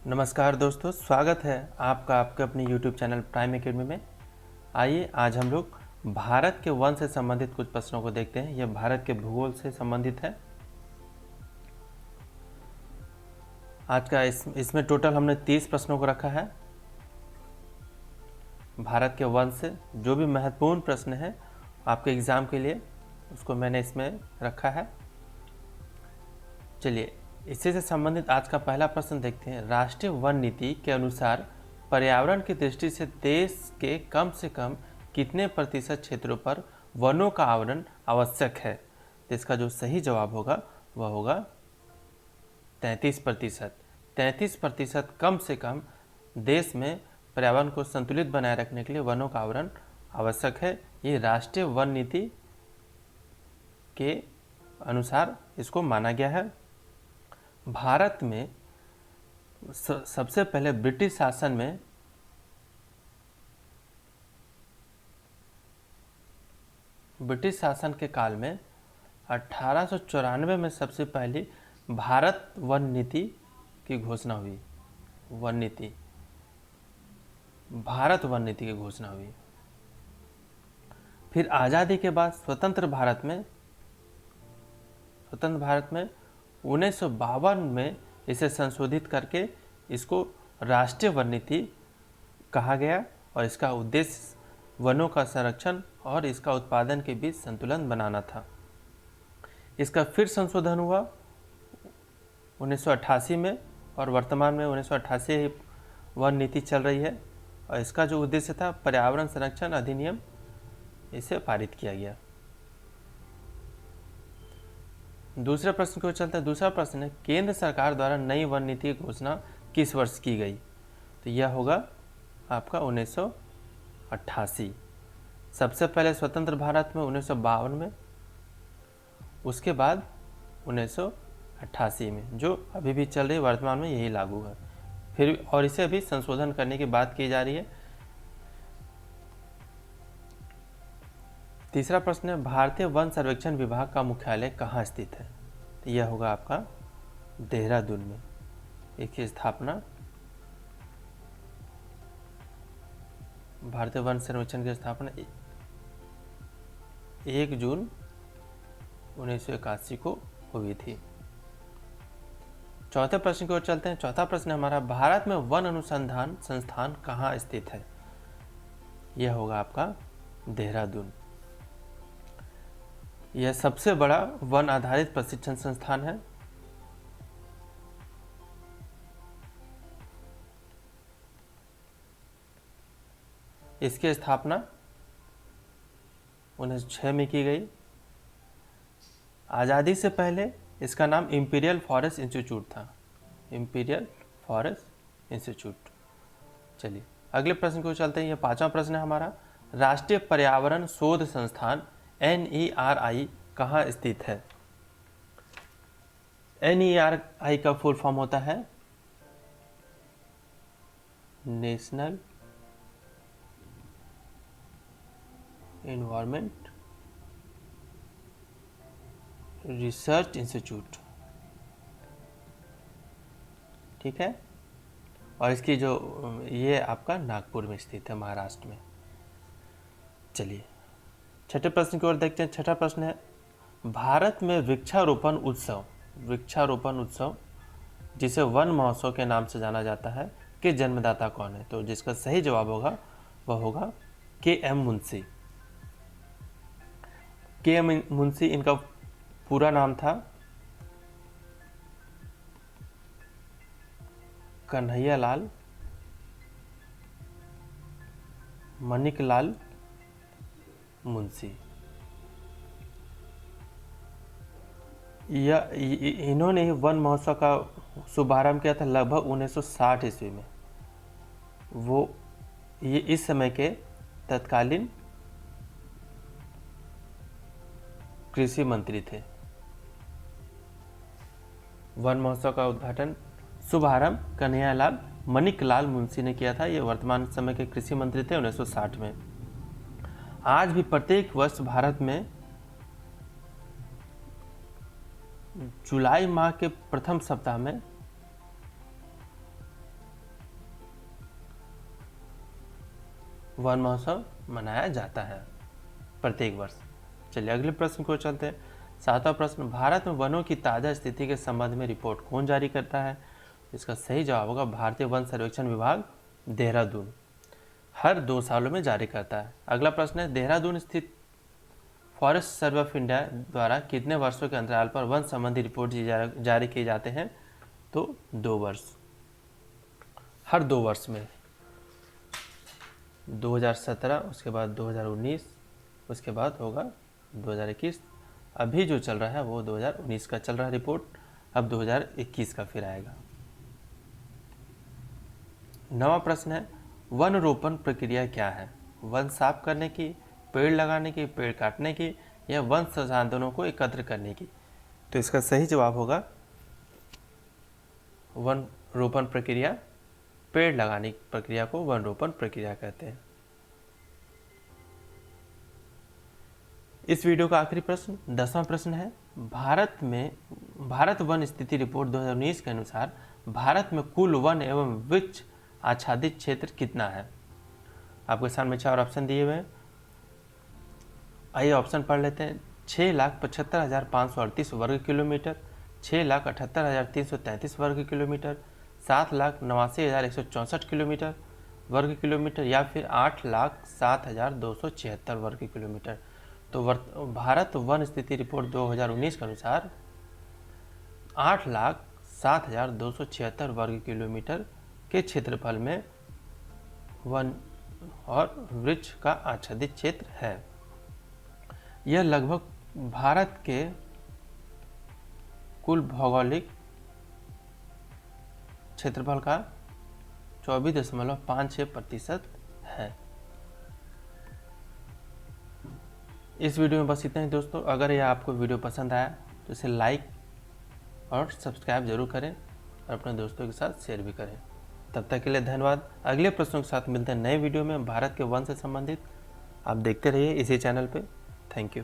नमस्कार दोस्तों, स्वागत है आपका आपके अपने YouTube चैनल प्राइम एकेडमी में। आइए आज हम लोग भारत के वन से संबंधित कुछ प्रश्नों को देखते हैं। यह भारत के भूगोल से संबंधित है। आज का इसमें टोटल हमने 30 प्रश्नों को रखा है। भारत के वन से जो भी महत्वपूर्ण प्रश्न है आपके एग्ज़ाम के लिए, उसको मैंने इसमें रखा है। चलिए इसी से संबंधित आज का पहला प्रश्न देखते हैं। राष्ट्रीय वन नीति के अनुसार पर्यावरण की दृष्टि से देश के कम से कम कितने प्रतिशत क्षेत्रों पर वनों का आवरण आवश्यक है? तो इसका जो सही जवाब होगा वह होगा 33%। 33% कम से कम देश में पर्यावरण को संतुलित बनाए रखने के लिए वनों का आवरण आवश्यक है। ये राष्ट्रीय वन नीति के अनुसार इसको माना गया है। भारत में सबसे पहले ब्रिटिश शासन के काल में 1894 में सबसे पहली भारत वन नीति की घोषणा हुई। भारत वन नीति की घोषणा हुई। फिर आज़ादी के बाद स्वतंत्र भारत में 1952 में इसे संशोधित करके इसको राष्ट्रीय वन नीति कहा गया और इसका उद्देश्य वनों का संरक्षण और इसका उत्पादन के बीच संतुलन बनाना था। इसका फिर संशोधन हुआ 1988 में और वर्तमान में 1988 वन नीति चल रही है और इसका जो उद्देश्य था पर्यावरण संरक्षण अधिनियम, इसे पारित किया गया। दूसरे प्रश्न की ओर चलते हैं। दूसरा प्रश्न है, केंद्र सरकार द्वारा नई वन नीति की घोषणा किस वर्ष की गई? तो यह होगा आपका 1988। सबसे पहले स्वतंत्र भारत में 1952 में, उसके बाद 1988 में, जो अभी भी चल रही है, वर्तमान में यही लागू है। फिर और इसे अभी संशोधन करने की बात की जा रही है। तीसरा प्रश्न है, भारतीय वन सर्वेक्षण विभाग का मुख्यालय कहाँ स्थित है? तो यह होगा आपका देहरादून में। इसकी स्थापना भारतीय वन सर्वेक्षण की स्थापना 1 जून 1981 को हुई थी। चौथे प्रश्न की ओर चलते हैं। चौथा प्रश्न हमारा, भारत में वन अनुसंधान संस्थान कहाँ स्थित है? यह होगा आपका देहरादून। यह सबसे बड़ा वन आधारित प्रशिक्षण संस्थान है। इसकी स्थापना 1906 में की गई। आज़ादी से पहले इसका नाम इंपीरियल फॉरेस्ट इंस्टीट्यूट था। Imperial forest institute. चलिए अगले प्रश्न को चलते हैं। यह पांचवा प्रश्न है हमारा, राष्ट्रीय पर्यावरण शोध संस्थान NERI कहाँ स्थित है? NERI का फुल फॉर्म होता है नेशनल एनवायरमेंट रिसर्च इंस्टीट्यूट। ठीक है, और इसकी जो ये आपका नागपुर में स्थित है, महाराष्ट्र में। चलिए छठे प्रश्न की ओर देखते हैं। छठा प्रश्न है, भारत में वृक्षारोपण उत्सव जिसे वन महोत्सव के नाम से जाना जाता है, के जन्मदाता कौन है? तो जिसका सही जवाब होगा वह होगा KM मुंशी। KM मुंशी इनका पूरा नाम था कन्हैयालाल मणिकलाल मुंशी। इन्होंने वन महोत्सव का शुभारंभ किया था लगभग 1960 ईस्वी में। ये इस समय के तत्कालीन कृषि मंत्री थे। वन महोत्सव का शुभारंभ कन्हैयालाल मणिकलाल मुंशी ने किया था। ये वर्तमान समय के कृषि मंत्री थे 1960 में। आज भी प्रत्येक वर्ष भारत में जुलाई माह के प्रथम सप्ताह में वन महोत्सव मनाया जाता है प्रत्येक वर्ष। चलिए अगले प्रश्न को चलते हैं। 7वां प्रश्न, भारत में वनों की ताज़ा स्थिति के संबंध में रिपोर्ट कौन जारी करता है? इसका सही जवाब होगा भारतीय वन सर्वेक्षण विभाग, देहरादून, हर 2 सालों में जारी करता है। अगला प्रश्न है, देहरादून स्थित फॉरेस्ट सर्वे ऑफ इंडिया द्वारा कितने वर्षों के अंतराल पर वन संबंधी रिपोर्ट जारी किए जाते हैं? तो 2 वर्ष, हर 2 वर्ष में। 2017, उसके बाद 2019, उसके बाद होगा 2021। अभी जो चल रहा है वो 2019 का चल रहा है रिपोर्ट, अब 2021 का फिर आएगा। 9वां प्रश्न है, वन रोपण प्रक्रिया क्या है? वन साफ करने की, पेड़ लगाने की, पेड़ काटने की, या वन संसाधनों को एकत्र करने की? तो इसका सही जवाब होगा वन रोपण प्रक्रिया, पेड़ लगाने की प्रक्रिया को वन रोपण प्रक्रिया कहते हैं। इस वीडियो का आखिरी प्रश्न 10वां प्रश्न है, भारत वन स्थिति रिपोर्ट 2019 के अनुसार भारत में कुल वन एवं वृक्ष आच्छादित क्षेत्र कितना है? आपके सामने 4 ऑप्शन दिए हुए हैं, आइए ऑप्शन पढ़ लेते हैं। 6,75,538 वर्ग किलोमीटर, 6,78,333 वर्ग किलोमीटर, 7,89,164 किलोमीटर वर्ग किलोमीटर, या फिर 8,07,276 वर्ग किलोमीटर। तो भारत वन स्थिति रिपोर्ट 2019 के अनुसार 8,07,276 वर्ग किलोमीटर के क्षेत्रफल में वन और वृक्ष का आच्छादित क्षेत्र है। यह लगभग भारत के कुल भौगोलिक क्षेत्रफल का 24.56% है। इस वीडियो में बस इतना ही दोस्तों। अगर यह आपको वीडियो पसंद आया तो इसे लाइक और सब्सक्राइब जरूर करें और अपने दोस्तों के साथ शेयर भी करें। तब तक के लिए धन्यवाद। अगले प्रश्नों के साथ मिलते हैं नए वीडियो में भारत के वन से संबंधित। आप देखते रहिए इसी चैनल पे। Thank you.